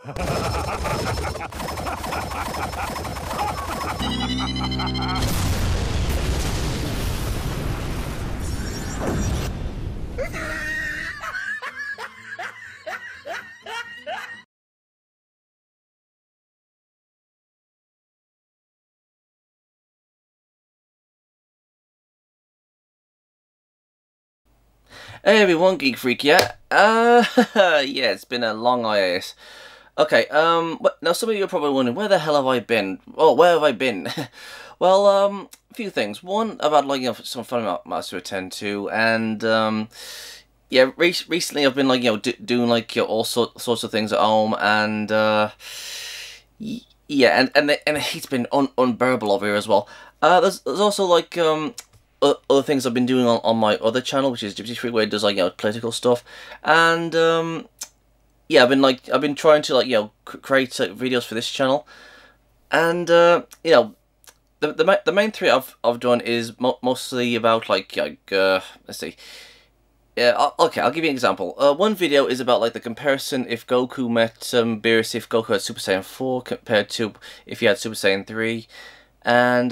Hey everyone, Geek Freak, yeah? Yeah, it's been a long hiatus. Okay, now some of you are probably wondering, where the hell have I been? Oh, where have I been? Well, a few things. One, I've had, like, some family matters to attend to, and, yeah, recently I've been, like, doing, like, all sorts of things at home, and, yeah, and the heat's been unbearable over here as well. There's also, like, other things I've been doing on my other channel, which is Gypsy Freak, where it does, like, political stuff, and yeah, I've been trying to, like, create videos for this channel, and the main three I've done is mostly about, like let's see. Yeah, okay, I'll give you an example. One video is about, like, the comparison if Goku met Beerus if Goku had Super Saiyan 4 compared to if he had Super Saiyan 3, and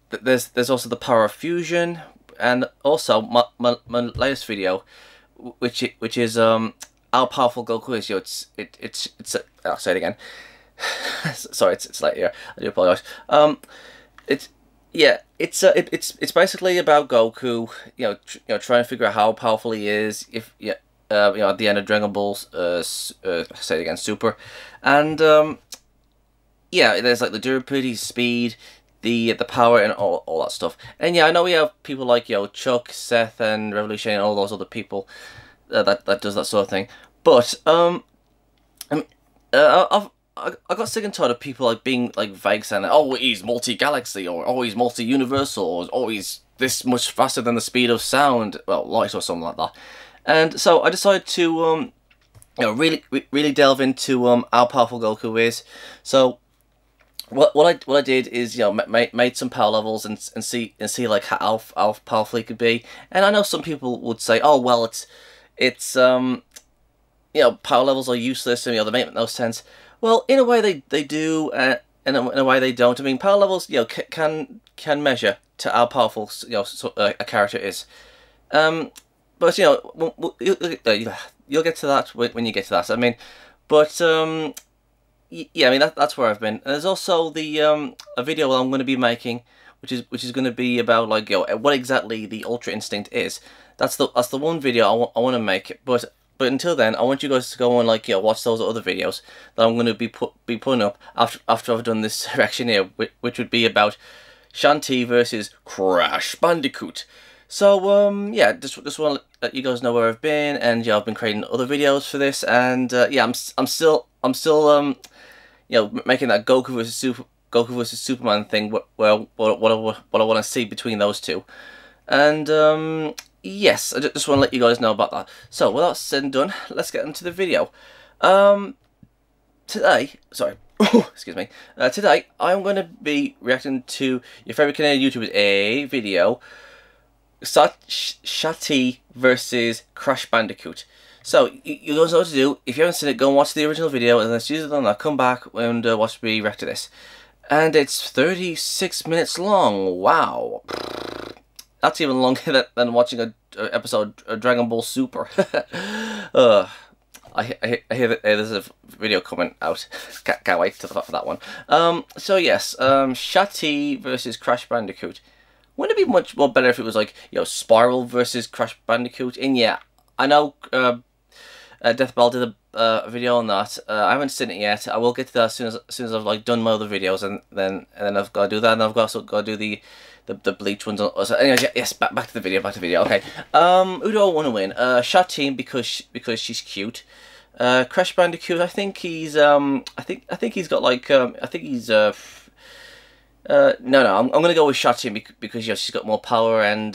there's also the power of fusion, and also my latest video, which is how powerful Goku is. I'll say it again. Sorry, it's late here. I do apologize. It's basically about Goku, trying to figure out how powerful he is. If at the end of Dragon Ball, say it again, Super, and yeah, there's, like, the durability, speed, the power, and all that stuff. And yeah, I know we have people like Chuck, Seth, and Revolution, and all those other people that does that sort of thing. But I mean, I got sick and tired of people, like, being, like, vague, saying, oh, he's multi-galaxy, or oh, he's multi-universal, or oh, he's this much faster than the speed of sound, well, light, or something like that. And so I decided to really delve into how powerful Goku is. So what I did is, made some power levels and see like how powerful he could be. And I know some people would say, oh well, it's power levels are useless, and they make no sense. Well, in a way they do, and in a way they don't. I mean, power levels can measure to how powerful a character is. But you'll get to that when you get to that. I mean, but yeah, I mean that's where I've been. And there's also the a video I'm going to be making, which is going to be about, like, what exactly the Ultra Instinct is. That's the one video I want to make. But until then, I want you guys to go and, like, watch those other videos that I'm going to be putting up after I've done this section here, which would be about Shantae versus Crash Bandicoot. So yeah, just want to let you guys know where I've been, and I've been creating other videos for this, and yeah, I'm still making that Goku versus Superman thing, where what I want to see between those two. And yes, I just want to let you guys know about that. So with that said and done, let's get into the video. Today, sorry, excuse me. Today I'm going to be reacting to your favorite Canadian YouTuber's a video, Shantae versus Crash Bandicoot. So you guys know what to do. If you haven't seen it, go and watch the original video, and then as soon as it's done, I'll come back and watch me react to this. And it's 36 minutes long. Wow. That's even longer than watching an episode of Dragon Ball Super. I hear that there's a video coming out. Can't wait for that one. So yes, Shantae versus Crash Bandicoot. Wouldn't it be much more better if it was, like, Spiral versus Crash Bandicoot? And yeah, I know Deathbell did a video on that. I haven't seen it yet. I will get to that as soon as I've, like, done my other videos, and then I've got to do that, and I've also got to do the Bleach ones. So anyways, yes, back to the video. Okay. Who do I want to win? Shantae because she's cute. Crash Bandicoot, I think he's I think he's got, like, I think he's no, I'm gonna go with Shantae because she's got more power, and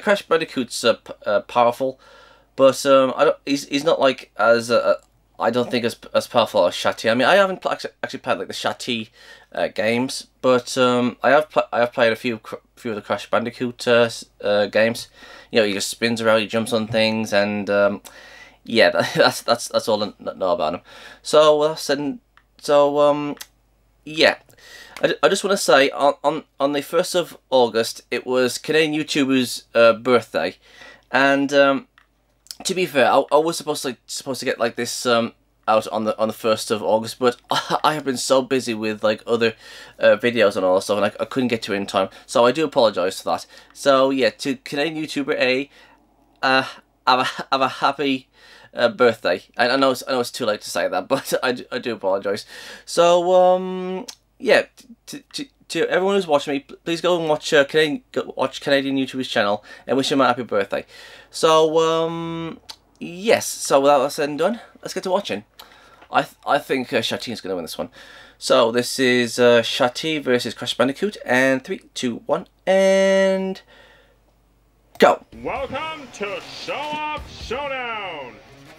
Crash Bandicoot's powerful, but he's not, like, as I don't think as powerful as Shantae. I mean, I haven't actually played, like, the Shantae games, but I have played a few of the Crash Bandicoot games. He just spins around, he jumps on things, and yeah, that's all I know about him. So yeah, I just want to say on the 1st of August it was Canadian YouTuber's birthday, and to be fair, I was supposed to get like this out on the 1st of August, but I have been so busy with like other videos and all that stuff, and I couldn't get to it in time. So I do apologise for that. So yeah, to Canadian YouTuber A, have a happy birthday. I know it's too late to say that, but I do apologise. So yeah, to everyone who's watching me, please go and watch Canadian YouTuber's channel and wish him a happy birthday. So yes. So with that said and done, let's get to watching. I think Shantae is going to win this one. So this is Shantae versus Crash Bandicoot, and 3, 2, 1, and go. Welcome to Show Off Showdown.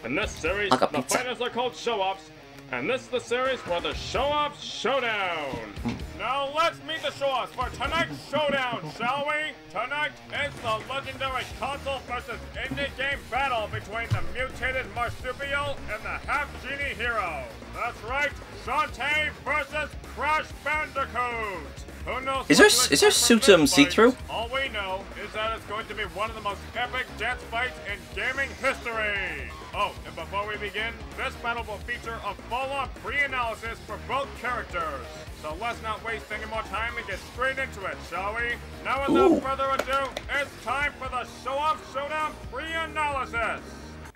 In this series, the fighters are called Show Offs, and this is the series for the Show Off Showdown. Now let's meet the Show Offs for tonight's showdown, shall we? Tonight is the legendary console versus indie game battle between the mutated marsupial and the half-genie hero. That's right, Shantae versus Crash Bandicoot. Who knows? Is there suit see-through? All we know is that it's going to be one of the most epic dance fights in gaming history. Oh, and before we begin, this battle will feature a full-on pre-analysis for both characters. So let's not waste any more time and get straight into it, shall we? Now without further ado, it's time for the Show Off Showdown pre-analysis.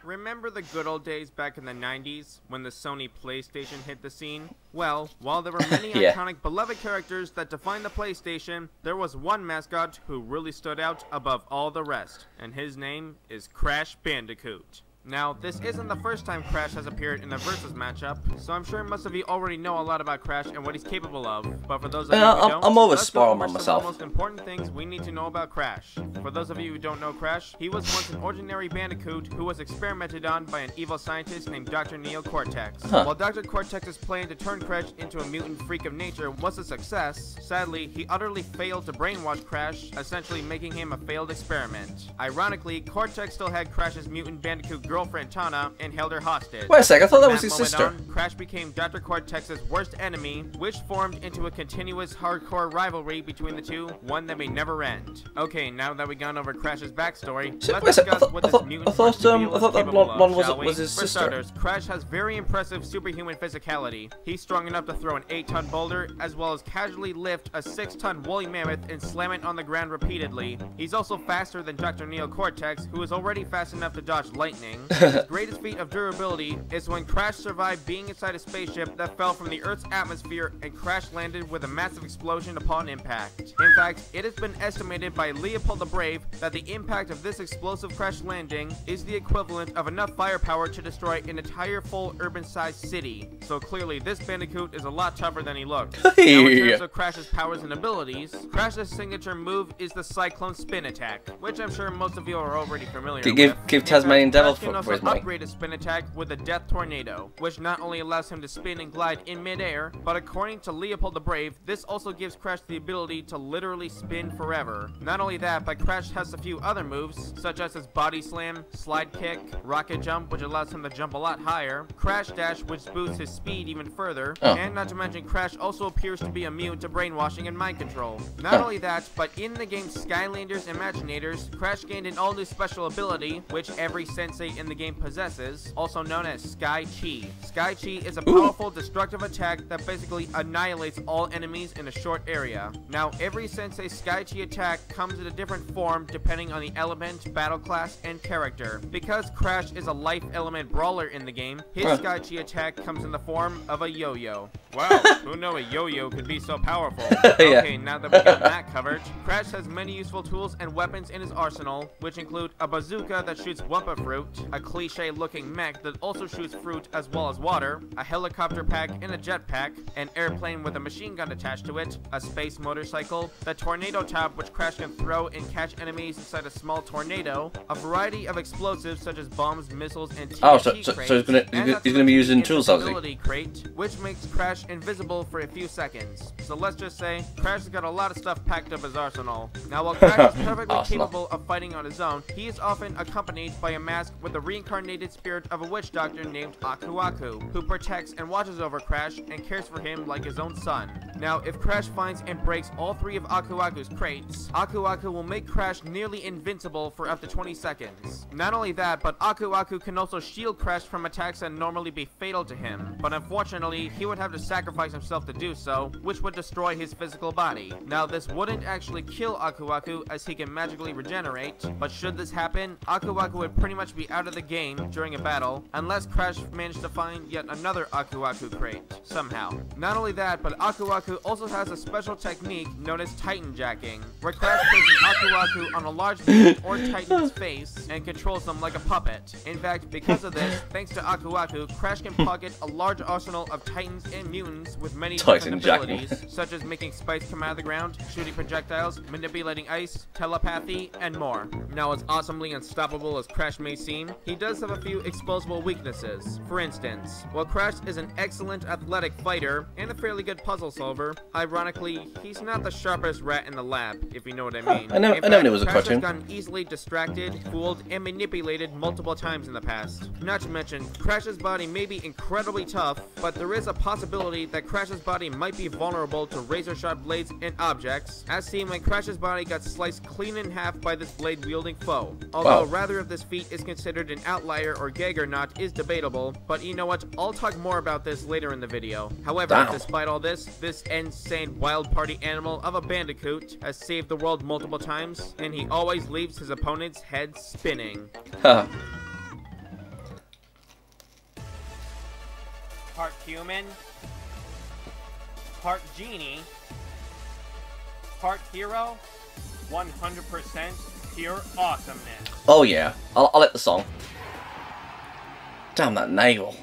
Remember the good old days back in the 90s when the Sony PlayStation hit the scene? Well, while there were many iconic beloved characters that defined the PlayStation, there was one mascot who really stood out above all the rest, and his name is Crash Bandicoot. Now, this isn't the first time Crash has appeared in a versus matchup, so I'm sure most of you already know a lot about Crash and what he's capable of. But for those of you who don't, I'm always let's go spoiling over myself. some of the most important things we need to know about Crash. For those of you who don't know Crash, he was once an ordinary Bandicoot who was experimented on by an evil scientist named Dr. Neo Cortex. While Dr. Cortex's plan to turn Crash into a mutant freak of nature was a success, sadly, he utterly failed to brainwash Crash, essentially making him a failed experiment. Ironically, Cortex still had Crash's mutant Bandicoot girlfriend Tana, and held her hostage. Wait a sec, I thought that was his sister. On, Crash became Dr. Cortex's worst enemy, which formed into a continuous hardcore rivalry between the two, one that may never end. Okay, now that we've gone over Crash's backstory, let's discuss what this mutant marsupial is capable of, shall we? Was his sister. For starters, Crash has very impressive superhuman physicality. He's strong enough to throw an 8-ton boulder, as well as casually lift a 6-ton woolly mammoth and slam it on the ground repeatedly. He's also faster than Dr. Neo Cortex, who is already fast enough to dodge lightning. His greatest feat of durability is when Crash survived being inside a spaceship that fell from the Earth's atmosphere and Crash landed with a massive explosion upon impact. In fact, it has been estimated by Leopold the Brave that the impact of this explosive crash landing is the equivalent of enough firepower to destroy an entire full urban-sized city. So clearly, this Bandicoot is a lot tougher than he looks. Now, in terms of Crash's powers and abilities, Crash's signature move is the Cyclone Spin Attack, which I'm sure most of you are already familiar with. Give Tasmanian Devil for his money. Upgrade his spin attack with a Death Tornado, which not only allows him to spin and glide in midair, but according to Leopold the Brave, this also gives Crash the ability to literally spin forever. Not only that, but Crash has a few other moves, such as his Body Slam, Slide Kick, Rocket Jump, which allows him to jump a lot higher, Crash Dash, which boosts his speed even further, and not to mention Crash also appears to be immune to brainwashing and mind control. Not only that, but in the game Skylanders Imaginators, Crash gained an all-new special ability, which every sensei in the game possesses, also known as Sky Chi. Sky Chi is a powerful destructive attack that basically annihilates all enemies in a short area. Now, every sensei Sky Chi attack comes in a different form depending on the element, battle class, and character. Because Crash is a life element brawler in the game, his Sky Chi attack comes in the form of a yo-yo. Wow, who knew a yo-yo could be so powerful? Okay, now that we got that covered, Crash has many useful tools and weapons in his arsenal, which include a bazooka that shoots Wumpa fruit, a cliche-looking mech that also shoots fruit as well as water, a helicopter pack and a jetpack, an airplane with a machine gun attached to it, a space motorcycle, the tornado top which Crash can throw and catch enemies inside a small tornado, a variety of explosives such as bombs, missiles, and TNT crates, so he's gonna be using tools, invisibility crate, which makes Crash invisible for a few seconds. So let's just say Crash has got a lot of stuff packed up his arsenal. Now while Crash is perfectly capable of fighting on his own, he is often accompanied by a mask with a the reincarnated spirit of a witch doctor named Aku Aku, who protects and watches over Crash and cares for him like his own son. Now, if Crash finds and breaks all 3 of Aku Aku's crates, Aku Aku will make Crash nearly invincible for up to 20 seconds. Not only that, but Aku Aku can also shield Crash from attacks that normally be fatal to him, but unfortunately, he would have to sacrifice himself to do so, which would destroy his physical body. Now, this wouldn't actually kill Aku Aku, as he can magically regenerate, but should this happen, Aku Aku would pretty much be out of the game during a battle, unless Crash managed to find yet another Aku Aku crate, somehow. Not only that, but Aku Aku also has a special technique known as Titan jacking, where Crash places Aku Aku on a large mutant or Titan's face and controls them like a puppet. In fact, because of this, thanks to Aku Aku, Crash can pocket a large arsenal of Titans and mutants with many different abilities, such as making spikes come out of the ground, shooting projectiles, manipulating ice, telepathy, and more. Now, as awesomely unstoppable as Crash may seem, he does have a few exposable weaknesses. For instance, while Crash is an excellent athletic fighter and a fairly good puzzle solver, ironically, he's not the sharpest rat in the lab, if you know what I mean. I know it was a Crash cartoon. has gotten easily distracted, fooled, and manipulated multiple times in the past. Not to mention, Crash's body may be incredibly tough, but there is a possibility that Crash's body might be vulnerable to razor-sharp blades and objects, as seen when Crash's body got sliced clean in half by this blade-wielding foe. Although rather if this feat is considered an outlier or gag or not is debatable, but you know what, I'll talk more about this later in the video. However, despite all this insane wild party animal of a bandicoot has saved the world multiple times, and he always leaves his opponent's head spinning. Huh. Part human, part genie, part hero, 100% pure awesomeness. Oh yeah, I'll let the song. Damn that nail.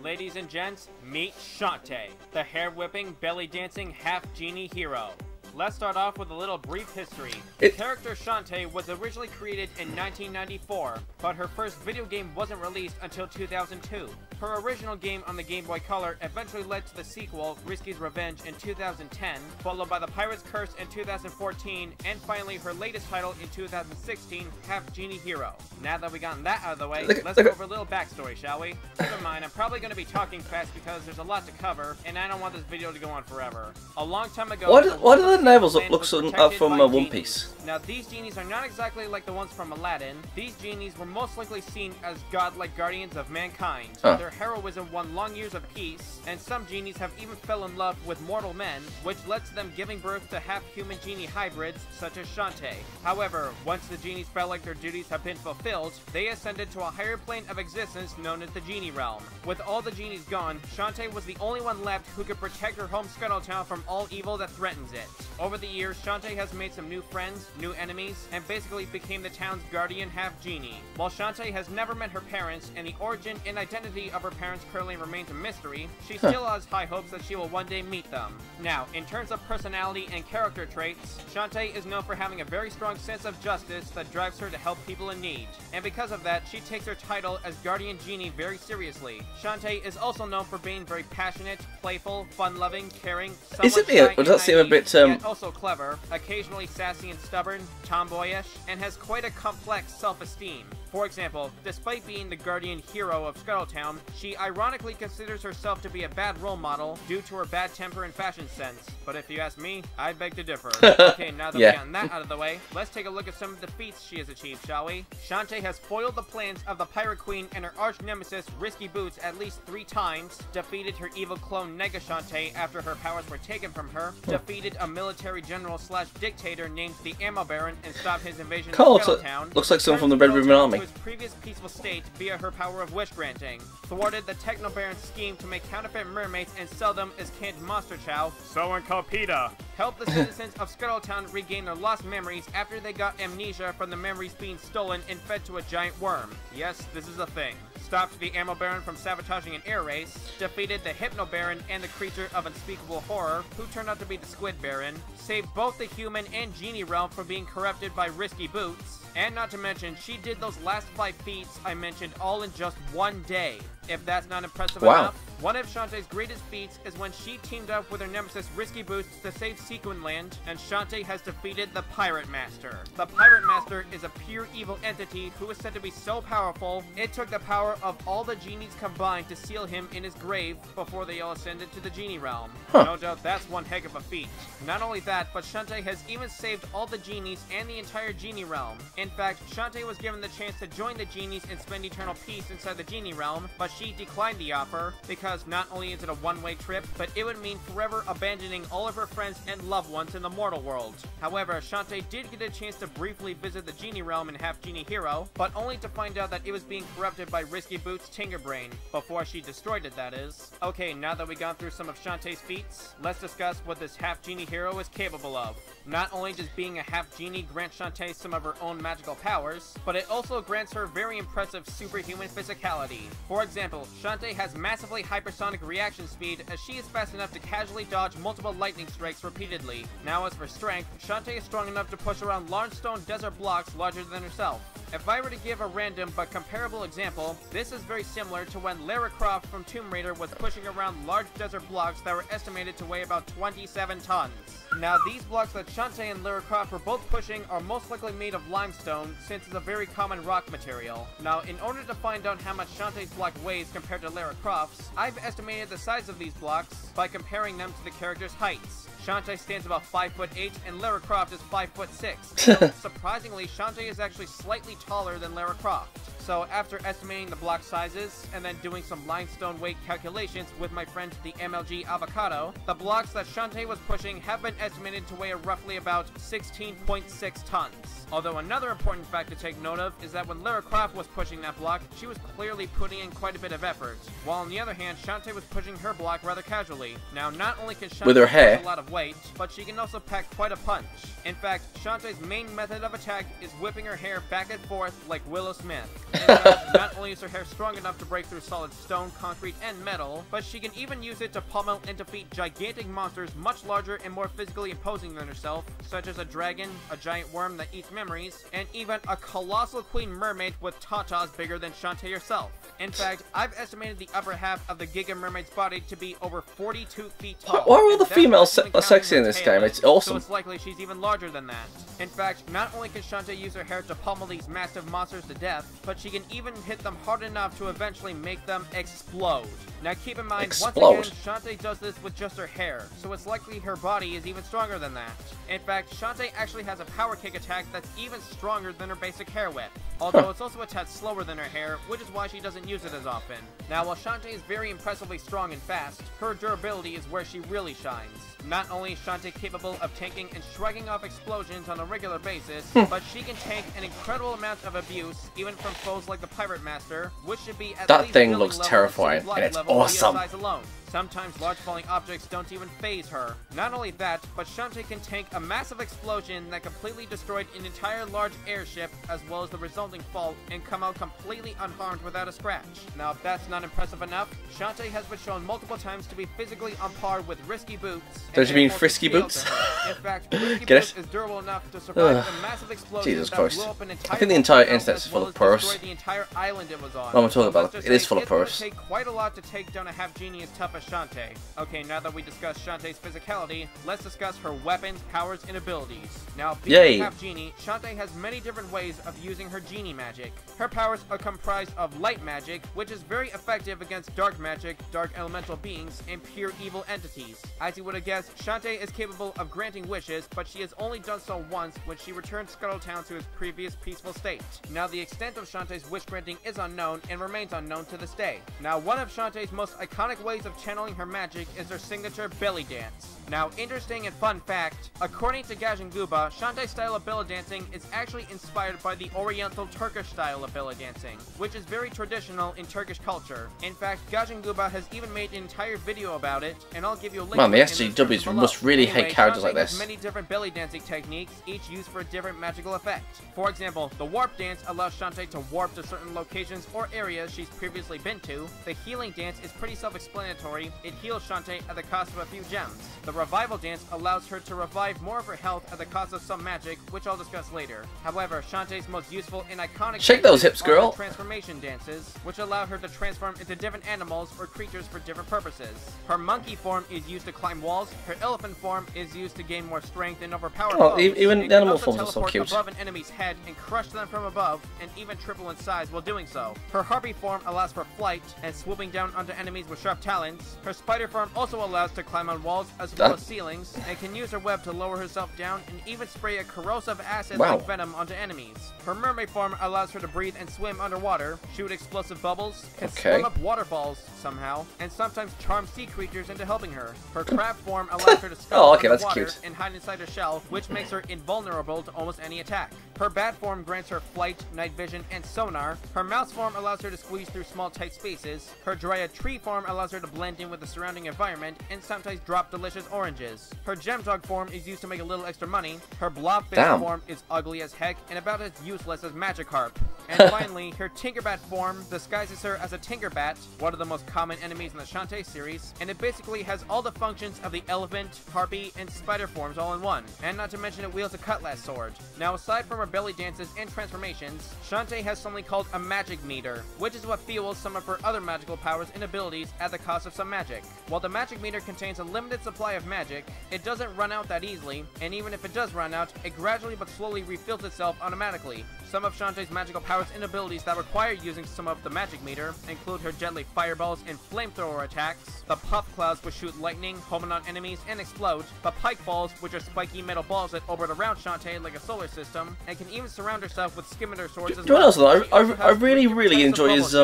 Ladies and gents, meet Shantae, the hair-whipping, belly-dancing, half-genie hero. Let's start off with a little brief history. The character Shantae was originally created in 1994, but her first video game wasn't released until 2002. Her original game on the Game Boy Color eventually led to the sequel, Risky's Revenge, in 2010, followed by The Pirate's Curse in 2014, and finally her latest title in 2016, Half Genie Hero. Now that we've gotten that out of the way, let's go over a little backstory, shall we? Keep in mind, I'm probably going to be talking fast because there's a lot to cover, and I don't want this video to go on forever. A long time ago... Why do the navels look from One Piece? Now, these genies are not exactly like the ones from Aladdin. These genies were most likely seen as godlike guardians of mankind. Their heroism won long years of peace, and some genies have even fell in love with mortal men, which led to them giving birth to half-human genie hybrids, such as Shantae. However, once the genies felt like their duties have been fulfilled, they ascended to a higher plane of existence known as the Genie Realm. With all the genies gone, Shantae was the only one left who could protect her home Scuttletown from all evil that threatens it. Over the years, Shantae has made some new friends, new enemies, and basically became the town's guardian half-genie. While Shantae has never met her parents, and the origin and identity of her parents currently remains a mystery, she still has high hopes that she will one day meet them. Now, in terms of personality and character traits, Shantae is known for having a very strong sense of justice that drives her to help people in need. And because of that, she takes her title as Guardian Genie very seriously. Shantae is also known for being very passionate, playful, fun-loving, caring, somewhat shy and does that seem a bit yet also clever, occasionally sassy and stubborn, tomboyish, and has quite a complex self-esteem. For example, despite being the guardian hero of Scuttletown, she ironically considers herself to be a bad role model due to her bad temper and fashion sense. But if you ask me, I beg to differ. Okay, now that we've gotten that out of the way, let's take a look at some of the feats she has achieved, shall we? Shantae has foiled the plans of the Pirate Queen and her arch-nemesis Risky Boots at least 3 times, defeated her evil clone Nega Shantae after her powers were taken from her, defeated a military general / dictator named the Ammo Baron and stopped his invasion of Scuttletown. Looks like someone from the Red Ribbon Army. His previous peaceful state via her power of wish granting, thwarted the Techno Baron's scheme to make counterfeit mermaids and sell them as canned monster chow, So in Copita, helped the citizens of Scuttletown regain their lost memories after they got amnesia from the memories being stolen and fed to a giant worm. Yes, this is a thing. Stopped the Ammo Baron from sabotaging an air race, defeated the Hypno Baron and the creature of unspeakable horror, who turned out to be the Squid Baron, saved both the human and genie realm from being corrupted by Risky Boots, and not to mention, she did those last 5 feats I mentioned all in just one day. If that's not impressive Wow. enough, one of Shantae's greatest feats is when she teamed up with her nemesis Risky Boots to save Sequin Land, and Shantae has defeated the Pirate Master. The Pirate Master is a pure evil entity who is said to be so powerful, it took the power of all the genies combined to seal him in his grave before they all ascended to the genie realm. Huh. No doubt that's one heck of a feat. Not only that, but Shantae has even saved all the genies and the entire genie realm. In fact, Shantae was given the chance to join the genies and spend eternal peace inside the genie realm, but she declined the offer because not only is it a one-way trip, but it would mean forever abandoning all of her friends and loved ones in the mortal world. However, Shantae did get a chance to briefly visit the genie realm in Half Genie Hero, but only to find out that it was being corrupted by Risky Boots' Tinkerbrain, before she destroyed it, that is. Okay, now that we've gone through some of Shantae's feats, let's discuss what this Half Genie Hero is capable of. Not only does being a half genie grant Shantae some of her own magical powers, but it also grants her very impressive superhuman physicality. For example, Shantae has massively hypersonic reaction speed, as she is fast enough to casually dodge multiple lightning strikes repeatedly. Now as for strength, Shantae is strong enough to push around large stone desert blocks larger than herself. If I were to give a random but comparable example, this is very similar to when Lara Croft from Tomb Raider was pushing around large desert blocks that were estimated to weigh about 27 tons. Now, these blocks that Shantae and Lara Croft were both pushing are most likely made of limestone, since it's a very common rock material. Now, in order to find out how much Shantae's block weighs compared to Lara Croft's, I've estimated the size of these blocks by comparing them to the characters' heights. Shantae stands about 5'8" and Lara Croft is 5'6". So, surprisingly, Shantae is actually slightly taller than Lara Croft. So after estimating the block sizes, and then doing some limestone weight calculations with my friend the MLG Avocado, the blocks that Shantae was pushing have been estimated to weigh roughly about 16.6 tons. Although another important fact to take note of is that when Lara Croft was pushing that block, she was clearly putting in quite a bit of effort, while on the other hand, Shantae was pushing her block rather casually. Now, not only can Shantae with her hair push a lot of weight, but she can also pack quite a punch. In fact, Shantae's main method of attack is whipping her hair back and forth like Willow Smith. In fact, not only is her hair strong enough to break through solid stone, concrete, and metal, but she can even use it to pummel and defeat gigantic monsters much larger and more physically imposing than herself, such as a dragon, a giant worm that eats memories, and even a colossal queen mermaid with tatas bigger than Shantae herself. In fact, I've estimated the upper half of the Giga Mermaid's body to be over 42 feet tall. Why are all the females sexy in this game? It's awesome. So it's likely she's even larger than that. In fact, not only can Shantae use her hair to pummel these massive monsters to death, but she can even hit them hard enough to eventually make them explode. Now keep in mind, once again, Shantae does this with just her hair, so it's likely her body is even stronger than that. In fact, Shantae actually has a power kick attack that's even stronger than her basic hair whip, although it's also a tad slower than her hair, which is why she doesn't use it as often. Now, while Shantae is very impressively strong and fast, her durability is where she really shines. Not only is Shantae capable of tanking and shrugging off explosions on a regular basis, but she can take an incredible amount of abuse, even from foes like the Pirate Master, which should be at that least thing looks terrifying, and it's awesome. Size alone. Sometimes large falling objects don't even faze her. Not only that, but Shantae can tank a massive explosion that completely destroyed an entire large airship, as well as the resulting fall, and come out completely unharmed without a scratch. Now, if that's not impressive enough, Shantae has been shown multiple times to be physically on par with Risky Boots. Don't you mean Frisky Boots? In fact, Risky Boots is durable enough to survive a massive explosion Jesus that Christ. blew up an entire I think the entire internet is as full well of as pervs. destroyed the entire island it was on. What am I talking about? Let's It just is full say of it would pervs. take quite a lot to take down a half genie as tough as Shantae. Okay, now that we discussed Shantae's physicality, let's discuss her weapons, powers, and abilities. Now, being a half genie, Shantae has many different ways of using her genie magic. Her powers are comprised of light magic, which is very effective against dark magic, dark elemental beings, and pure evil entities. As you would have guessed, Shantae is capable of granting wishes, but she has only done so once when she returned Scuttletown to its previous peaceful state. Now, the extent of Shantae's wish granting is unknown and remains unknown to this day. Now, one of Shantae's most iconic ways of channeling her magic is her signature belly dance. Now, interesting and fun fact, according to Gajanguba, Shantae's style of belly dancing is actually inspired by the Oriental Turkish style of belly dancing, which is very traditional in Turkish culture. In fact, Gajanguba has even made an entire video about it, and I'll give you a link. Man, the in SJWs must really hate characters like Shantae has this. many different belly dancing techniques, each used for a different magical effect. For example, the warp dance allows Shantae to warp to certain locations or areas she's previously been to. The healing dance is pretty self-explanatory, story, it heals Shantae at the cost of a few gems. The revival dance allows her to revive more of her health at the cost of some magic, which I'll discuss later. However, Shantae's most useful and iconic Shake those hips, girl! are transformation dances, which allow her to transform into different animals or creatures for different purposes. Her monkey form is used to climb walls, her elephant form is used to gain more strength and overpower foes. Even the animal forms are so cute. Above an enemy's head and crush them from above, and even triple in size while doing so. Her harpy form allows for flight and swooping down onto enemies with sharp talons. Her spider form also allows to climb on walls as well as ceilings, and can use her web to lower herself down and even spray a corrosive acid like venom onto enemies. Her mermaid form allows her to breathe and swim underwater, shoot explosive bubbles, can swim up waterfalls somehow, and sometimes charm sea creatures into helping her. Her crab form allows her to scuttle underwater and hide inside her shell, which makes her invulnerable to almost any attack. Her bat form grants her flight, night vision, and sonar. Her mouse form allows her to squeeze through small tight spaces. Her dryad tree form allows her to blend in with the surrounding environment and sometimes drop delicious oranges. Her gem dog form is used to make a little extra money. Her blobfish form is ugly as heck and about as useless as Magikarp. And finally, her Tinkerbat form disguises her as a Tinkerbat, one of the most common enemies in the Shantae series, and it basically has all the functions of the elephant, harpy, and spider forms all in one, and not to mention it wields a cutlass sword. Now, aside from her belly dances and transformations, Shantae has something called a magic meter, which is what fuels some of her other magical powers and abilities at the cost of some magic. While the magic meter contains a limited supply of magic, it doesn't run out that easily, and even if it does run out, it gradually but slowly refills itself automatically. Some of Shantae's magical powers and abilities that require using some of the magic meter include her deadly fireballs and flamethrower attacks, the puff clouds which shoot lightning, home in on enemies, and explode, the pike balls which are spiky metal balls that orbit around Shantae like a solar system, and can even surround herself with scimitar swords as well. I really enjoy his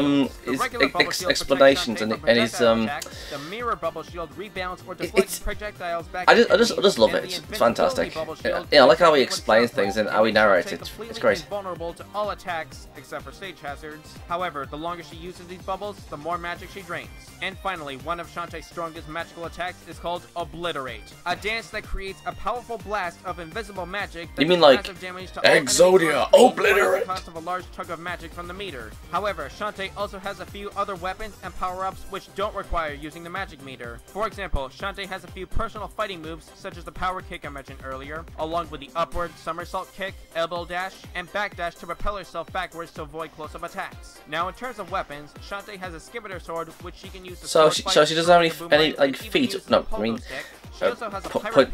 explanations and his the mirror bubble shield rebounds or deflects projectiles back. I just love it. It's fantastic. Yeah, I like how he explains things and how he narrates it. It's great. Vulnerable to all attacks except for stage hazards. However, the longer she uses these bubbles, the more magic she drains. And finally, one of Shantae's strongest magical attacks is called Obliterate, a dance that creates a powerful blast of invisible magic that does massive damage to Exodia Obliterate, the cost of a large chunk of magic from the meter. However, Shantae also has a few other weapons and power-ups which don't require using the magic meter. For example, Shantae has a few personal fighting moves such as the power kick I mentioned earlier, along with the upward somersault kick, elbow dash, and backdash to propel herself backwards to avoid close-up attacks. Now, in terms of weapons, Shantae has a scimitar sword which she can use to so she doesn't have any like feet. No, I mean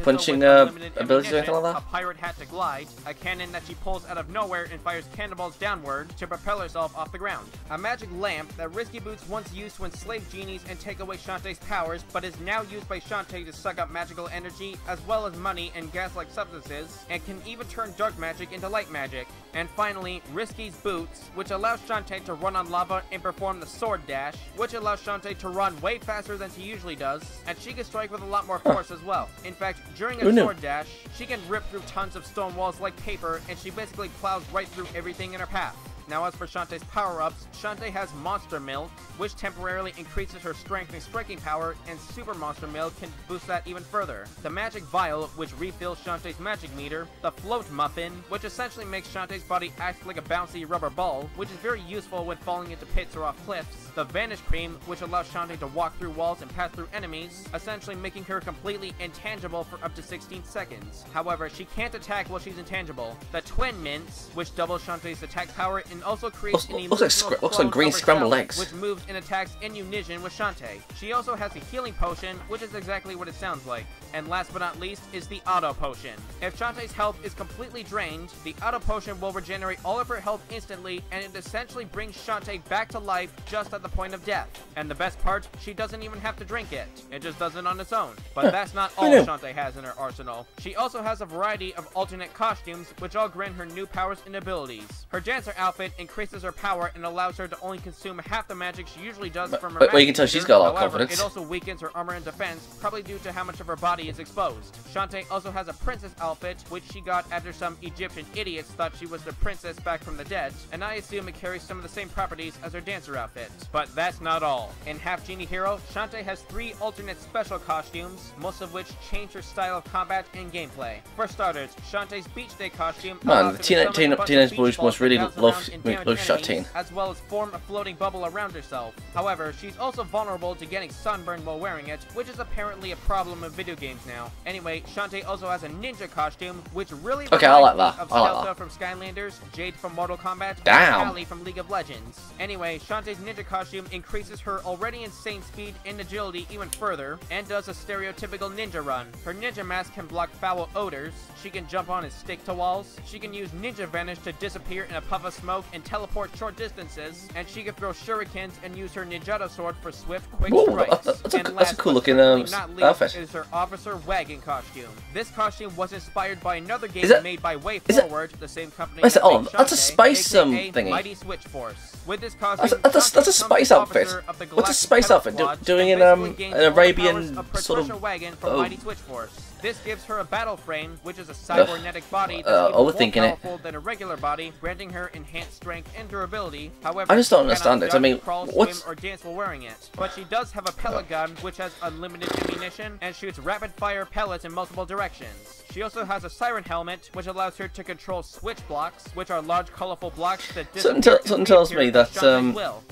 punching abilities or anything like that. A pirate hat to glide, a cannon that she pulls out of nowhere and fires cannonballs downward to propel herself off the ground. A magic lamp that Risky Boots once used to enslave genies and take away Shantae's powers, but is now used by Shantae to suck up magical energy as well as money and gas-like substances, and can even turn dark magic into light magic. And finally, Risky's Boots, which allows Shantae to run on lava and perform the sword dash, which allows Shantae to run way faster than she usually does, and she can strike with a lot more force as well. In fact, during a sword dash, she can rip through tons of stone walls like paper, and she basically plows right through everything in her path. Now, as for Shantae's power-ups, Shantae has Monster Milk, which temporarily increases her strength and striking power, and Super Monster Milk can boost that even further. The Magic Vial, which refills Shantae's magic meter, the Float Muffin, which essentially makes Shantae's body act like a bouncy rubber ball, which is very useful when falling into pits or off cliffs, the Vanish Cream, which allows Shantae to walk through walls and pass through enemies, essentially making her completely intangible for up to 16 seconds. However, she can't attack while she's intangible. The Twin Mints, which doubles Shantae's attack power and also creates an looks like green scrambled eggs, which moves and attacks in unison with Shantae. She also has a healing potion, which is exactly what it sounds like. And last but not least is the Auto Potion. If Shantae's health is completely drained, the Auto Potion will regenerate all of her health instantly, and it essentially brings Shantae back to life just at the point of death. And the best part, she doesn't even have to drink it. It just does it on its own. But that's not all Shantae has in her arsenal. She also has a variety of alternate costumes, which all grant her new powers and abilities. Her dancer outfit increases her power and allows her to only consume half the magic she usually does from her magic. Well, you can tell she's got a lot of confidence. It also weakens her armor and defense, probably due to how much of her body is exposed. Shantae also has a princess outfit, which she got after some Egyptian idiots thought she was the princess back from the dead, and I assume it carries some of the same properties as her dancer outfit. But that's not all. In Half Genie Hero, Shantae has 3 alternate special costumes, most of which change her style of combat and gameplay. For starters, Shantae's Beach Day costume. Man, the teenage boys must really love and damage Shantae. enemies, as well as form a floating bubble around herself. However, she's also vulnerable to getting sunburned while wearing it, which is apparently a problem in video games now. Anyway, Shantae also has a ninja costume, which really okay, I like reminds that. me of Stelta from Skylanders, Jade from Mortal Kombat, Damn. and Callie from League of Legends. Anyway, Shantae's ninja costume increases her already insane speed and agility even further, and does a stereotypical ninja run. Her ninja mask can block foul odors, she can jump on and stick to walls, she can use ninja vanish to disappear in a puff of smoke and teleport short distances, and she can throw shurikens and use her ninjato sword for swift, quick strikes. That's a cool looking outfit. Is her officer wagon costume. This costume was inspired by another game made by Way Forward, the same company. That's a Shantae, spice aka thingy. Mighty Switch Force. With this costume, That's a spice outfit. What's a spice outfit doing in an Arabian sort of wagon from Mighty Switch Force? This gives her a battle frame, which is a cybernetic body that's even more powerful than a regular body, granting her enhanced strength and durability. However, I just don't understand it. I mean, crawl, what's... swim, or dance while wearing it. But she does have a pellet gun, which has unlimited ammunition, and shoots rapid-fire pellets in multiple directions. She also has a siren helmet, which allows her to control switch blocks, which are large, colorful blocks that something tells me that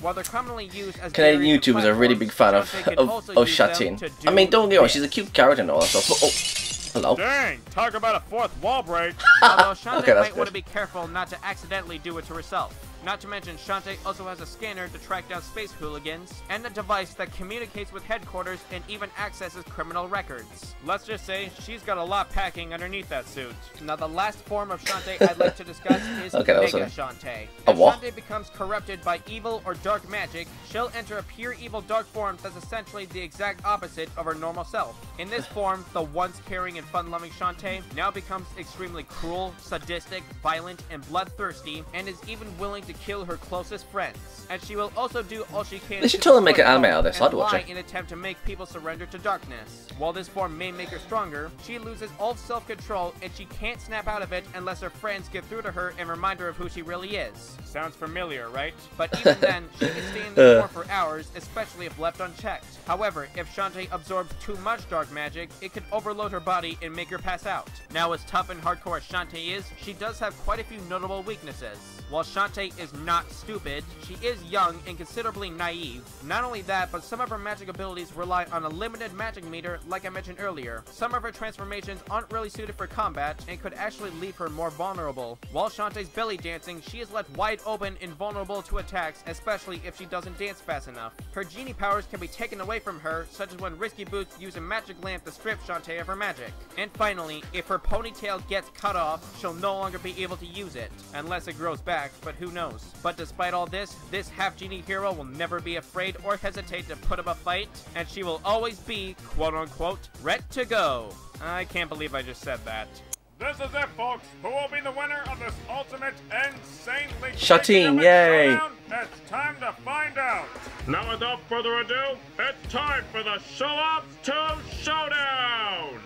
while they're commonly used as Canadian YouTubers are a really big fan of Shantae. I mean, don't get me wrong, she's a cute character and all that stuff, but hello. Dang, talk about a fourth wall break. Although Shantae Okay, might want to be careful not to accidentally do it to herself. Not to mention, Shantae also has a scanner to track down space hooligans, and a device that communicates with headquarters and even accesses criminal records. Let's just say, she's got a lot packing underneath that suit. Now, the last form of Shantae I'd like to discuss is Mega Shantae. If Shantae becomes corrupted by evil or dark magic, she'll enter a pure evil dark form that's essentially the exact opposite of her normal self. In this form, the once caring and fun-loving Shantae now becomes extremely cruel, sadistic, violent, and bloodthirsty, and is even willing to kill her closest friends. And she will also do all she can they should totally make an anime out of this. I'd watch it. In an attempt to make people surrender to darkness. While this form may make her stronger, she loses all self-control and she can't snap out of it unless her friends get through to her and remind her of who she really is. Sounds familiar, right? But even then, she can stay in this form for hours, especially if left unchecked. However, if Shantae absorbs too much dark magic, it can overload her body and make her pass out. Now, as tough and hardcore as Shantae is, she does have quite a few notable weaknesses. While Shantae is not stupid, she is young and considerably naive. Not only that, but some of her magic abilities rely on a limited magic meter, like I mentioned earlier. Some of her transformations aren't really suited for combat and could actually leave her more vulnerable. While Shantae's belly dancing, she is left wide open and vulnerable to attacks, especially if she doesn't dance fast enough. Her genie powers can be taken away from her, such as when Risky Boots use a magic lamp to strip Shantae of her magic. And finally, if her ponytail gets cut off, she'll no longer be able to use it, unless it grows back, but who knows. But despite all this half-genie hero will never be afraid or hesitate to put up a fight, and she will always be, quote-unquote, ready to go. I can't believe I just said that. This is it, folks. Who will be the winner of this ultimate insanely Shantae, yay! showdown? It's time to find out. Now, without further ado, it's time for the Show-Offs 2 Showdown!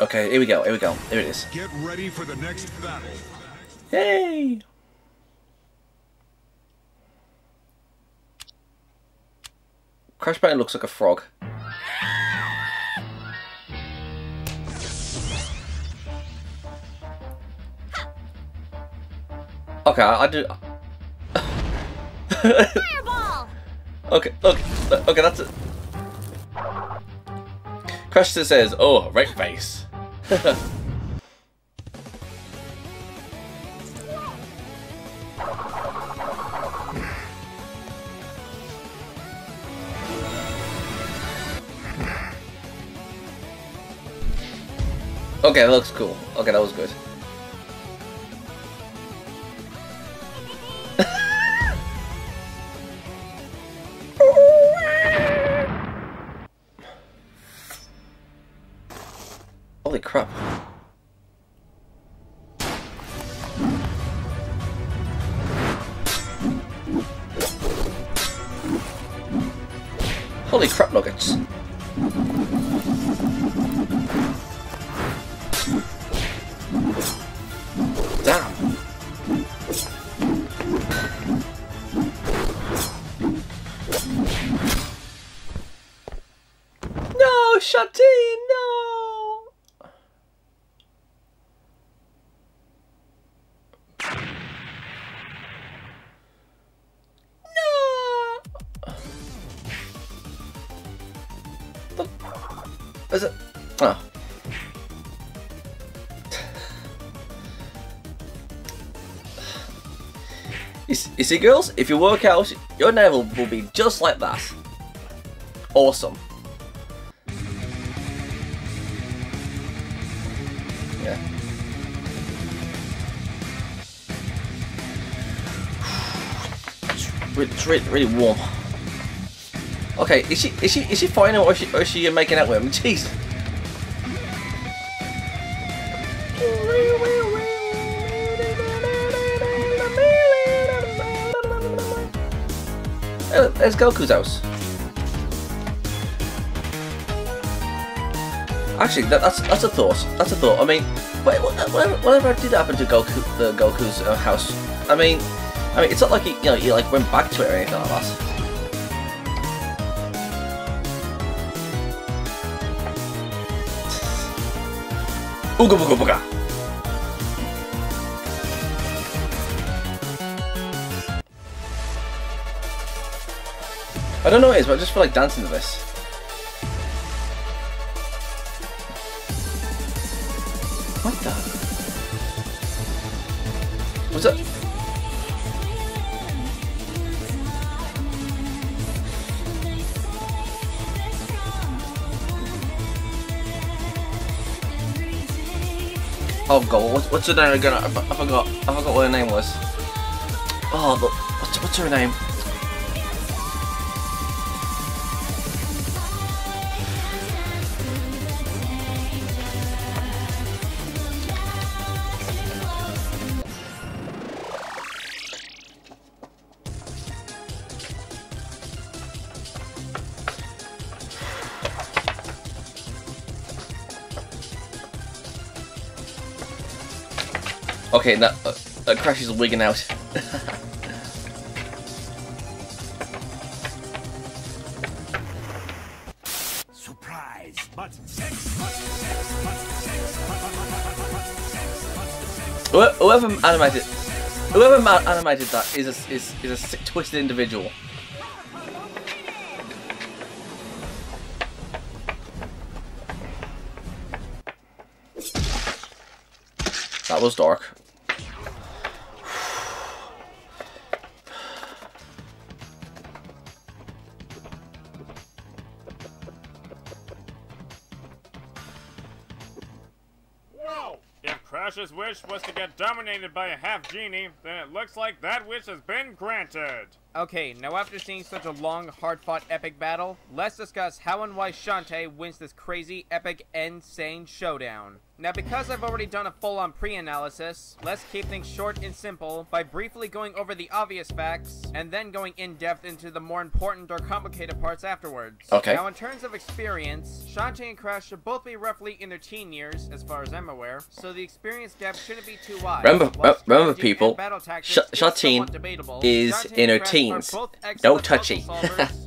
Okay, here we go, here it is. Get ready for the next battle. Hey! Crash Bandicoot looks like a frog. Okay, I do... Fireball! Okay, okay, that's it. Crash says, oh, right face. Okay, that looks cool. Okay, that was good. Holy crap. Holy crap nuggets. Damn. Shantae, no! No! Look. Is it? Oh. You see, girls, if you work out, your navel will be just like that. Awesome. Yeah. It's really warm. Okay, is she fighting or is she making out with him? Jeez. There's Goku's house. Actually, that's a thought. That's a thought. I mean, whatever did happen to Goku's house? I mean, it's not like he like went back to it or anything like that. Ooga booga booga. I don't know what it is, but I just feel like dancing to this. What the? What's that? Oh god, what's her name again? I forgot what her name was. Oh, look, what's her name? Okay, that Crash is wigging out. Surprise! Whoever animated that is a sick, twisted individual. That was dark. Whoa! If Crash's wish was to get dominated by a half genie, then it looks like that wish has been granted. Okay, now after seeing such a long, hard-fought epic battle, let's discuss how and why Shantae wins this crazy, epic, insane showdown. Now, because I've already done a full-on pre-analysis, let's keep things short and simple by briefly going over the obvious facts, and then going in-depth into the more important or complicated parts afterwards. Okay. Now, in terms of experience, Shantae and Crash should both be roughly in their teen years, as far as I'm aware, so the experience gap shouldn't be too wide. Remember people, Shantae is in her teens. No touchy.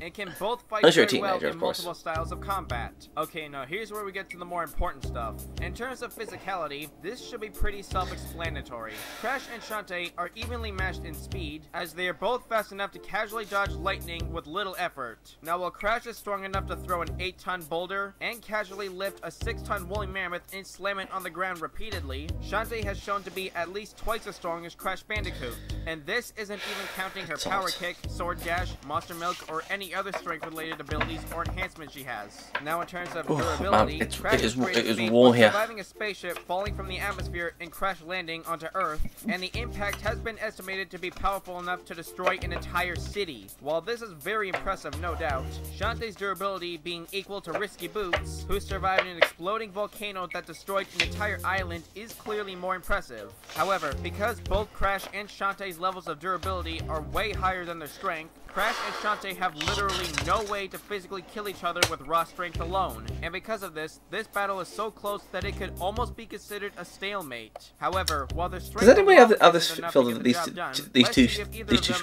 And can both fight Unless you're a very well teenager, in of course. multiple styles of combat. Okay, now here's where we get to the more important stuff. In terms of physicality, this should be pretty self-explanatory. Crash and Shantae are evenly matched in speed, as they are both fast enough to casually dodge lightning with little effort. Now, while Crash is strong enough to throw an 8-ton boulder and casually lift a 6-ton woolly mammoth and slam it on the ground repeatedly, Shantae has shown to be at least twice as strong as Crash Bandicoot. And this isn't even counting her power kick, sword dash, monster milk, or any other strength-related abilities or enhancements she has. Now, in terms of durability, Crash is warm here. surviving a spaceship falling from the atmosphere and crash landing onto Earth, and the impact has been estimated to be powerful enough to destroy an entire city. While this is very impressive, no doubt, Shantae's durability being equal to Risky Boots, who survived an exploding volcano that destroyed an entire island, is clearly more impressive. However, because both Crash and Shantae's levels of durability are way higher than their strength, Crash and Shantae have literally no way to physically kill each other with raw strength alone, and because of this battle is so close that it could almost be considered a stalemate. However, while their strength does anybody have this feel that these two should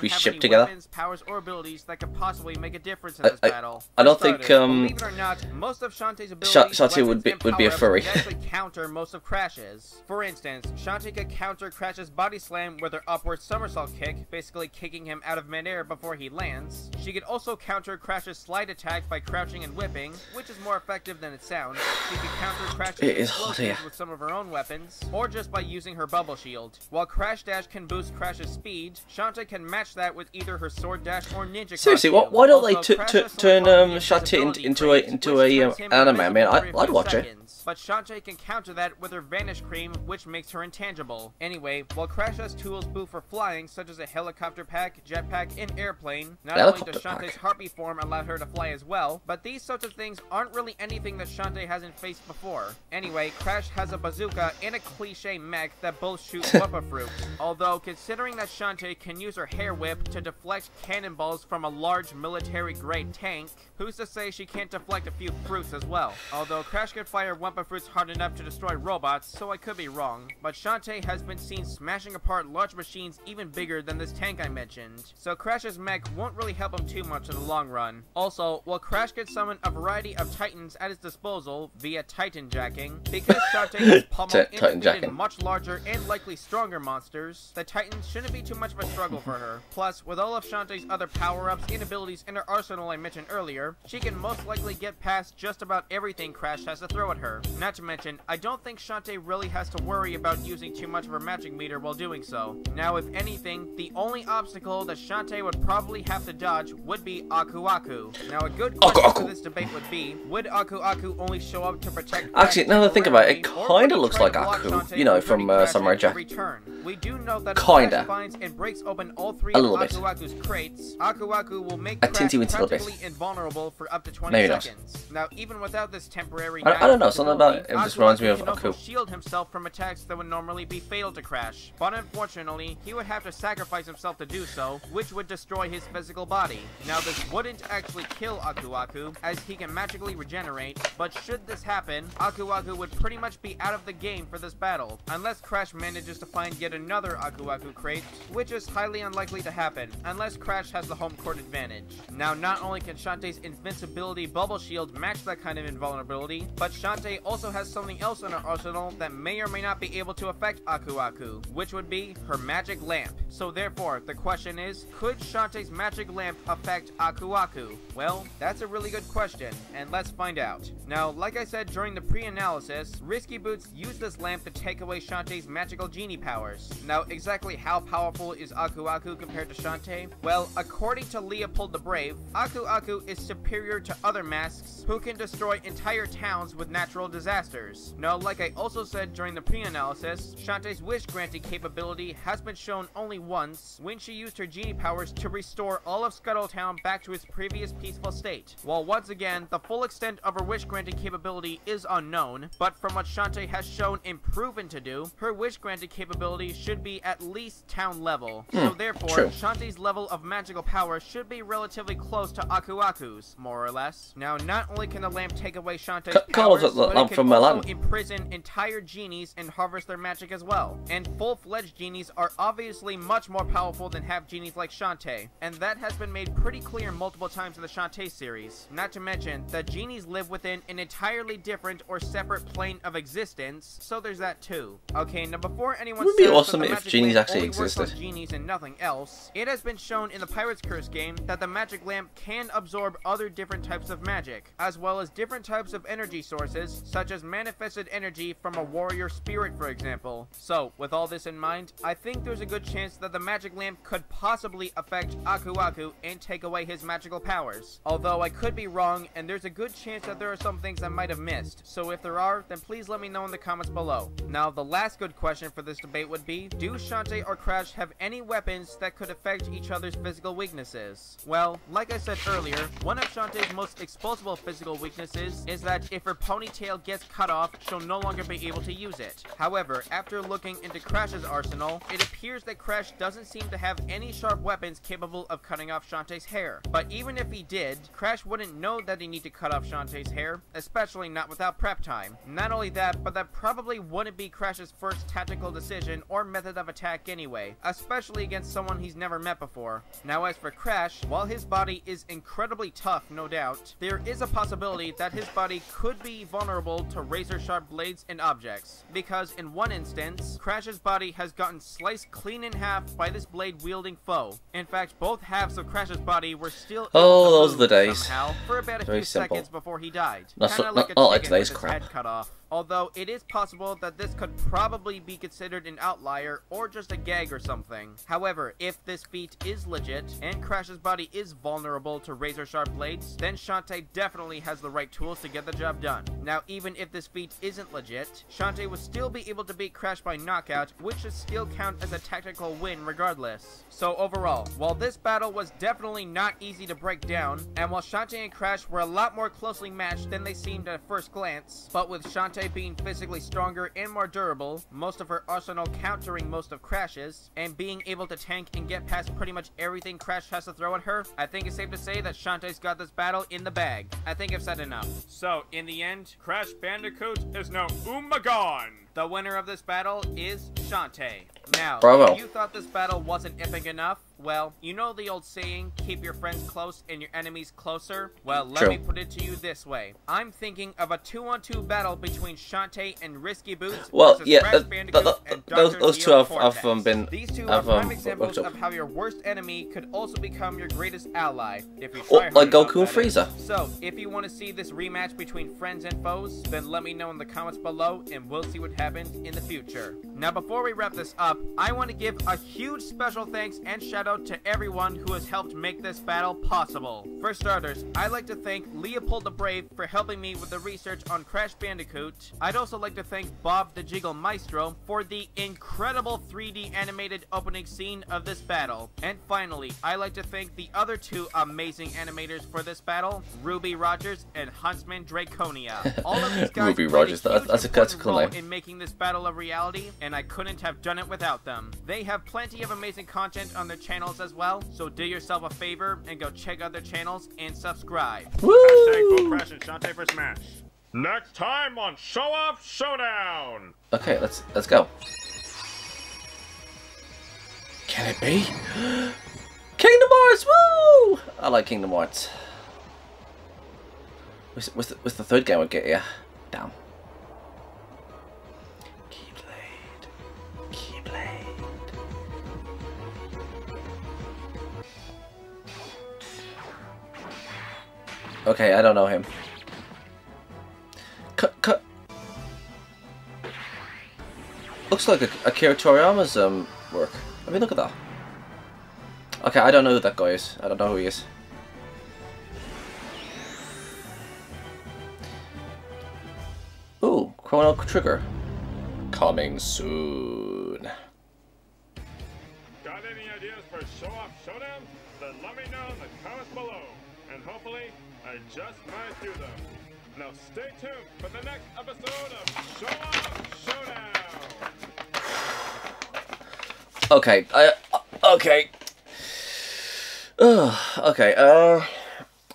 be shipped together? Weapons, powers, or abilities that could possibly make a difference in this battle. I don't think believe it or not, most of Shantae's abilities, Shantae would be a furry. actually counter most of Crash's. For instance, Shantae could counter Crash's body slam with her upward somersault kick, basically kicking him out of midair before he lands. She could also counter Crash's slide attack by crouching and whipping, which is more effective than it sounds. She could counter Crash's explosives with some of her own weapons, or just by using her bubble shield. While Crash Dash can boost Crash's speed, Shantae can match that with either her sword dash or ninja. Seriously, why don't they turn Shantae into a anime? I mean, I'd watch it. But Shantae can counter that with her Vanish Cream, which makes her intangible. Anyway, while Crash has tools boo for flying, such as a helicopter pack, jetpack, and airplane, not only does Shantae's Harpy form allow her to fly as well, but these sorts of things aren't really anything that Shantae hasn't faced before. Anyway, Crash has a bazooka and a cliche mech that both shoot Wumpa Fruit. Although, considering that Shantae can use her hair whip to deflect cannonballs from a large military-grade tank, who's to say she can't deflect a few fruits as well? Although Crash can fire Wumpa Fruits hard enough to destroy robots, so I could be wrong, but Shantae has been seen smashing apart large machines even bigger than this tank I mentioned, so Crash's mech won't really help him too much in the long run. Also, while Crash can summon a variety of titans at his disposal via titan jacking, because Shantae has pummeled and defeated much larger and likely stronger monsters, the titans shouldn't be too much of a struggle for her. Plus, with all of Shantae's other power-ups and abilities in her arsenal I mentioned earlier, she can most likely get past just about everything Crash has to throw at her. Not to mention, I don't think Shantae really has to worry about using too much of her magic meter while doing so. Now, if anything, the only obstacle that Shantae would probably have to dodge would be Aku Aku. Now, a good question for this debate would be, would Aku Aku only show up to protect Actually, now that I think about it, it kinda looks like Aku, you know, from Samurai Jack. We do know that if Crash finds and breaks open all three of Aku Aku's crates, Aku Aku will make Crash practically invulnerable for up to 20 seconds. Now, even without this temporary I don't know, something about it just reminds me of Aku. Shield himself from attacks that would normally be fatal to Crash, but unfortunately, he would have to sacrifice himself to do so, which would destroy his physical body. Now, this wouldn't actually kill Aku Aku, as he can magically regenerate, but should this happen, Aku Aku would pretty much be out of the game for this battle, unless Crash manages to find yet another Aku Aku crate, which is highly unlikely to happen, unless Crash has the home court advantage. Now, not only can Shantae's invincibility bubble shield match that kind of invulnerability, but Shantae also has something else in her arsenal that may or may not be able to affect Aku Aku, which would be her magic lamp. So therefore, the question is, could Shantae's magic lamp affect Aku Aku? Well, that's a really good question, and let's find out. Now, like I said during the pre-analysis, Risky Boots used this lamp to take away Shantae's magical genie powers. Now, exactly how powerful is Aku Aku compared to Shantae? Well, according to Leopold the Brave, Aku Aku is superior to other masks who can destroy entire towns with natural disasters. Now, like I also said during the pre-analysis, Shantae's wish-granting capability has been shown only once, when she used her genie powers to restore all of Scuttletown back to its previous peaceful state. While once again, the full extent of her wish-granting capability is unknown, but from what Shantae has shown and proven to do, her wish-granting capability should be at least town level. So therefore, Shantae's level of magical power should be relatively close to Aku Aku's, more or less. Now, not only can the lamp take away Shantae's powers, but it can also imprison entire genies and harvest their magic as well. And full-fledged genies are obviously much more powerful than half genies like Shantae, and that has been made pretty clear multiple times in the Shantae series. Not to mention that genies live within an entirely different or separate plane of existence, so there's that too. Okay, now before anyone says awesome that the if genies actually existed. Genies and nothing else, it has been shown in the Pirate's Curse game that the magic lamp can absorb other different types of magic, as well as different types of energy sources, such as manifested energy from a warrior spirit, for example. So, with all this in mind, I think there's a good chance that the magic lamp could possibly affect Aku Aku and take away his magical powers. Although I could be wrong, and there's a good chance that there are some things I might have missed, so if there are, then please let me know in the comments below. Now, the last good question for this debate would be, be, do Shantae or Crash have any weapons that could affect each other's physical weaknesses? Well, like I said earlier, one of Shantae's most explosive physical weaknesses is that if her ponytail gets cut off, she'll no longer be able to use it. However, after looking into Crash's arsenal, it appears that Crash doesn't seem to have any sharp weapons capable of cutting off Shantae's hair. But even if he did, Crash wouldn't know that he need to cut off Shantae's hair, especially not without prep time. Not only that, but that probably wouldn't be Crash's first tactical decision or method of attack anyway, especially against someone he's never met before. Now as for Crash, while his body is incredibly tough, no doubt, there is a possibility that his body could be vulnerable to razor-sharp blades and objects, because in one instance, Crash's body has gotten sliced clean in half by this blade-wielding foe. In fact, both halves of Crash's body were still those are the days. Somehow for about a Very few simple. seconds before he died. Not Kinda like a like chicken with today's his crap. head cut off. Although it is possible that this could probably be considered an outlier or just a gag or something. However, if this feat is legit and Crash's body is vulnerable to razor-sharp blades, then Shantae definitely has the right tools to get the job done. Now, even if this feat isn't legit, Shantae would still be able to beat Crash by knockout, which should still count as a tactical win regardless. So overall, while this battle was definitely not easy to break down, and while Shantae and Crash were a lot more closely matched than they seemed at first glance, but with Shantae being physically stronger and more durable, most of her arsenal countering most of Crash's, and being able to tank and get past pretty much everything Crash has to throw at her, I think it's safe to say that Shantae's got this battle in the bag. I think I've said enough. So, in the end, Crash Bandicoot is now Umagon! The winner of this battle is Shantae. Now, Bravo. if you thought this battle wasn't epic enough, well, you know the old saying, keep your friends close and your enemies closer? Well, let True. me put it to you this way. I'm thinking of a 2-on-2 battle between Shantae and Risky Boots Well, versus yeah, Crash Bandicoot and Dr. those two Neo have Cortex. been These two have are prime examples worked of up. how your worst enemy could also become your greatest ally, if you Oh, try hard like enough, Goku and that is. Frieza. So, if you want to see this rematch between friends and foes, then let me know in the comments below and we'll see what happens in the future. Now, before we wrap this up, I want to give a huge special thanks and shout out to everyone who has helped make this battle possible. For starters, I'd like to thank Leopold the Brave for helping me with the research on Crash Bandicoot. I'd also like to thank Bob the Jiggle Maestro for the incredible 3D animated opening scene of this battle. And finally, I'd like to thank the other two amazing animators for this battle, Ruby Rogers and Huntsman Draconia. All of these guys Ruby played Rogers, a huge that's a important cool role name. in making this battle a reality, and I couldn't have done it without them. They have plenty of amazing content on their channels as well, so do yourself a favor and go check out their channels and subscribe. Hashtag vote Crash and Shantae for Smash. Next time on Show Off Showdown! Okay, let's go. Can it be? Kingdom Hearts! Woo! I like Kingdom Hearts. What's the third game would get you? Down. Keyblade. Keyblade. Okay, I don't know him. Cut. Looks like Akira Toriyama's work. I mean, look at that. Okay, I don't know who that guy is. I don't know who he is. Ooh, Chrono Trigger. Coming soon. Got any ideas for Show Off Showdown? Then let me know in the comments below. And hopefully, I just might do them. Now stay tuned for the next episode of Show Off Showdown! Okay, okay. Okay,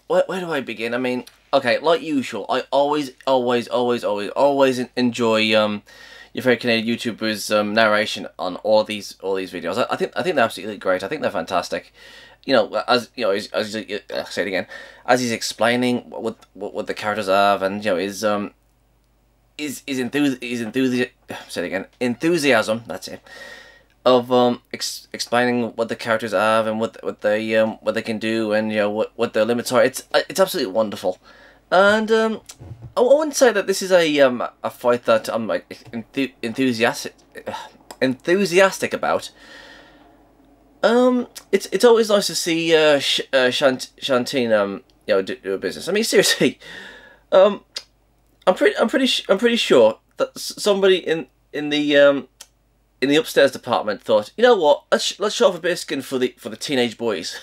where do I begin? I mean, okay, like usual, I always enjoy your favorite Canadian YouTubers' narration on all these videos. I think they're absolutely great. I think they're fantastic. You know, as you know, as I'll say it again, as he's explaining what the characters have, and you know, his enthusiasm. That's it. Of explaining what the characters have and what they can do, and you know what their limits are. It's absolutely wonderful, and I wouldn't say that this is a fight that I'm like enthusiastic about. It's always nice to see Shantae you know do a business. I mean, seriously, I'm pretty sure that somebody in the in the upstairs department thought, you know what, let's show off a bit of skin for the teenage boys.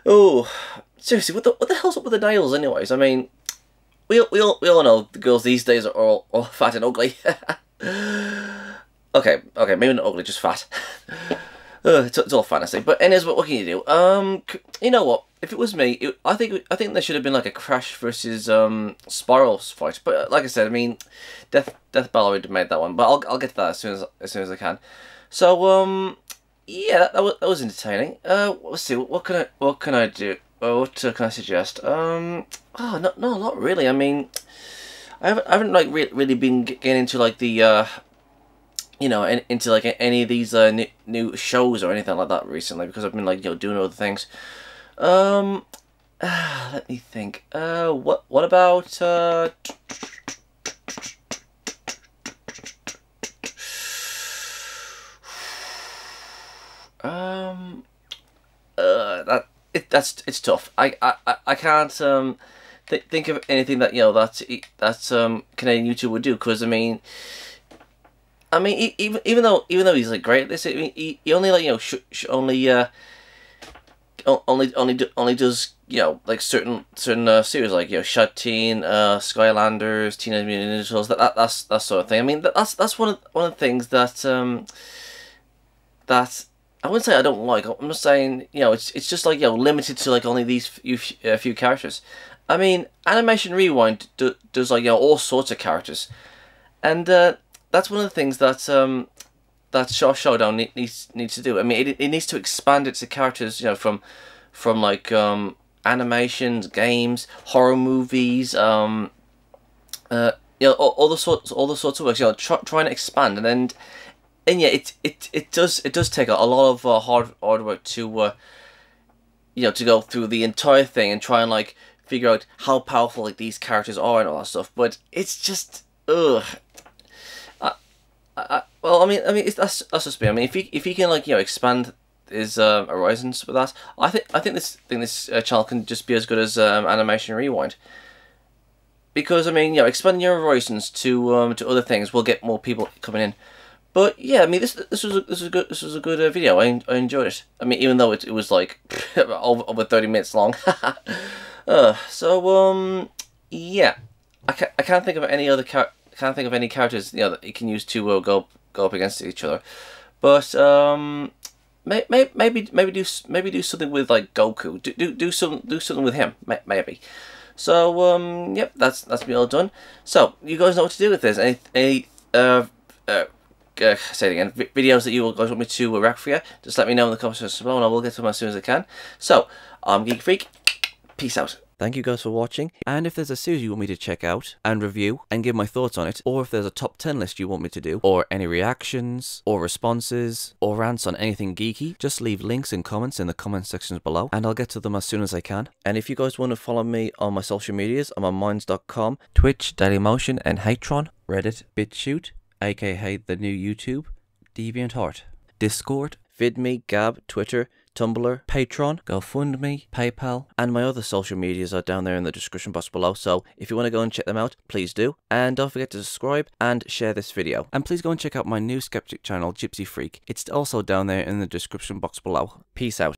Oh, seriously, what the hell's up with the nails, anyways? I mean, we all know the girls these days are all fat and ugly. okay, maybe not ugly, just fat. It's all fantasy. But anyways, what can you do? You know what? If it was me, I think there should have been like a Crash versus Spirals fight. But like I said, I mean, Death Battle already made that one. But I'll get to that as soon as I can. So yeah, that was entertaining. Let's see, what can I do? What can I suggest? Oh, no, not really. I mean, I haven't like really been getting into like the you know, into like any of these new shows or anything like that recently, because I've been like, you know, doing other things. Let me think. What about it's tough. I can't think of anything that, you know, that Canadian YouTube would do, because I mean, even though he's like great at this, I mean, he only like, you know, only does, you know, like certain series, like, you know, Shantae, Skylanders, Teenage Mutant Ninja Turtles, that sort of thing. I mean, that's one of the things that that I wouldn't say I don't like. I'm just saying, you know, it's just like, you know, limited to like only these few characters. I mean, Animation Rewind does like, you know, all sorts of characters, and that's one of the things that that Showdown needs to do. I mean, it needs to expand its characters, you know, from like animations, games, horror movies, you know, all the sorts of works. You know, trying to expand, and yeah, it does take a lot of hard work to you know, to go through the entire thing and try and like figure out how powerful like these characters are and all that stuff. But it's just ugh. Well, I mean, that's just me. I mean, if he can like, you know, expand his horizons with that, I think this channel can just be as good as Animation Rewind. Because I mean, you know, expanding your horizons to other things will get more people coming in. But yeah, I mean, this was a good video. I enjoyed it. I mean, even though it was like over 30 minutes long. So yeah, I can't think of any other characters, you know, that you can use to go up against each other. But maybe do something with like Goku. Do something with him. Maybe. So yep, that's me all done. So you guys know what to do with this. Any say it again, videos that you guys want me to react for you, just let me know in the comments section below, and I will get to them as soon as I can. So I'm Geek Freak. Peace out. Thank you guys for watching, and if there's a series you want me to check out and review and give my thoughts on it, or if there's a top 10 list you want me to do, or any reactions, or responses, or rants on anything geeky, just leave links and comments in the comment sections below, and I'll get to them as soon as I can. And if you guys want to follow me on my social medias, I'm on minds.com, Twitch, Dailymotion, and Hatron, Reddit, BitChute, aka the new YouTube, DeviantArt, Discord, VidMe, Gab, Twitter, Tumblr, Patreon, GoFundMe, PayPal, and my other social medias are down there in the description box below, so if you want to go and check them out, please do. And don't forget to subscribe and share this video. And please go and check out my new skeptic channel, Gypsy Freak. It's also down there in the description box below. Peace out.